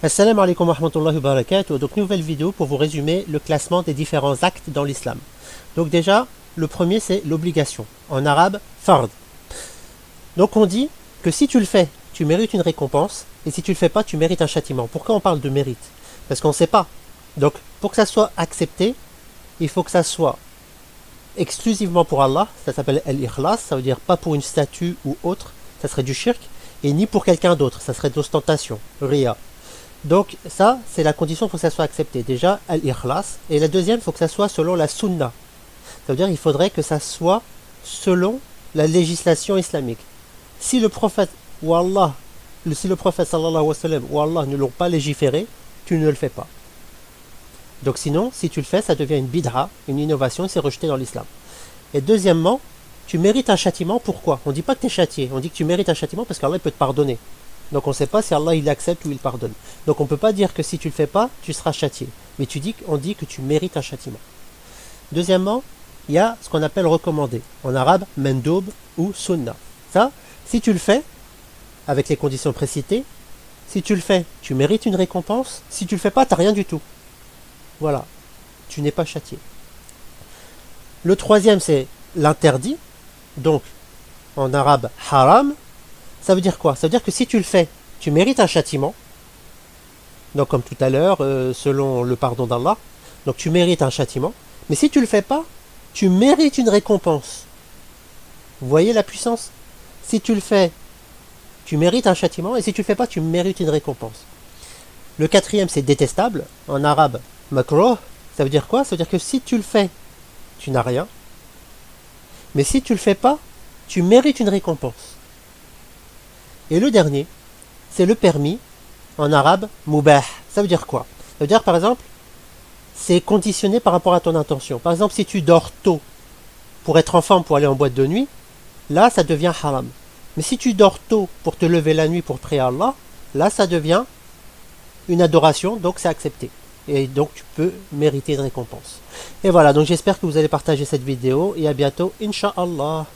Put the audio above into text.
Assalamu alaikum wa rahmatullahi wa barakatuh. Donc nouvelle vidéo pour vous résumer le classement des différents actes dans l'islam. Donc déjà, le premier c'est l'obligation. En arabe, fard. Donc on dit que si tu le fais, tu mérites une récompense, et si tu le fais pas, tu mérites un châtiment. Pourquoi on parle de mérite? Parce qu'on ne sait pas. Donc pour que ça soit accepté, il faut que ça soit exclusivement pour Allah, ça s'appelle al-ikhlas, ça veut dire pas pour une statue ou autre, ça serait du shirk, et ni pour quelqu'un d'autre, ça serait de l'ostentation, riya. Donc ça, c'est la condition pour que ça soit accepté. Déjà, al-ikhlas. Et la deuxième, il faut que ça soit selon la sunna. Ça veut dire qu'il faudrait que ça soit selon la législation islamique. Si le prophète ou Allah, si le prophète sallallahu alayhi wa sallam ou Allah ne l'ont pas légiféré, tu ne le fais pas. Donc sinon, si tu le fais, ça devient une bid'a, une innovation, et c'est rejeté dans l'islam. Et deuxièmement, tu mérites un châtiment. Pourquoi? On ne dit pas que tu es châtié, on dit que tu mérites un châtiment parce qu'Allah peut te pardonner. Donc on ne sait pas si Allah il accepte ou il pardonne. Donc on ne peut pas dire que si tu ne le fais pas, tu seras châtié. Mais on dit que tu mérites un châtiment. Deuxièmement, il y a ce qu'on appelle recommandé. En arabe, mendoub ou sunna. Ça, si tu le fais, avec les conditions précitées, si tu le fais, tu mérites une récompense. Si tu ne le fais pas, tu n'as rien du tout. Voilà, tu n'es pas châtié. Le troisième, c'est l'interdit. Donc, en arabe, haram. Ça veut dire quoi? Ça veut dire que si tu le fais, tu mérites un châtiment. Donc comme tout à l'heure, selon le pardon d'Allah. Donc tu mérites un châtiment. Mais si tu ne le fais pas, tu mérites une récompense. Vous voyez la puissance? Si tu le fais, tu mérites un châtiment. Et si tu ne le fais pas, tu mérites une récompense. Le quatrième, c'est détestable. En arabe, makruh. Ça veut dire quoi? Ça veut dire que si tu le fais, tu n'as rien. Mais si tu ne le fais pas, tu mérites une récompense. Et le dernier, c'est le permis, en arabe, mubah. Ça veut dire quoi? Ça veut dire, par exemple, c'est conditionné par rapport à ton intention. Par exemple, si tu dors tôt pour être en forme pour aller en boîte de nuit, là, ça devient haram. Mais si tu dors tôt pour te lever la nuit pour prier à Allah, là, ça devient une adoration, donc c'est accepté. Et donc, tu peux mériter une récompense. Et voilà, donc j'espère que vous allez partager cette vidéo, et à bientôt, Inch'Allah.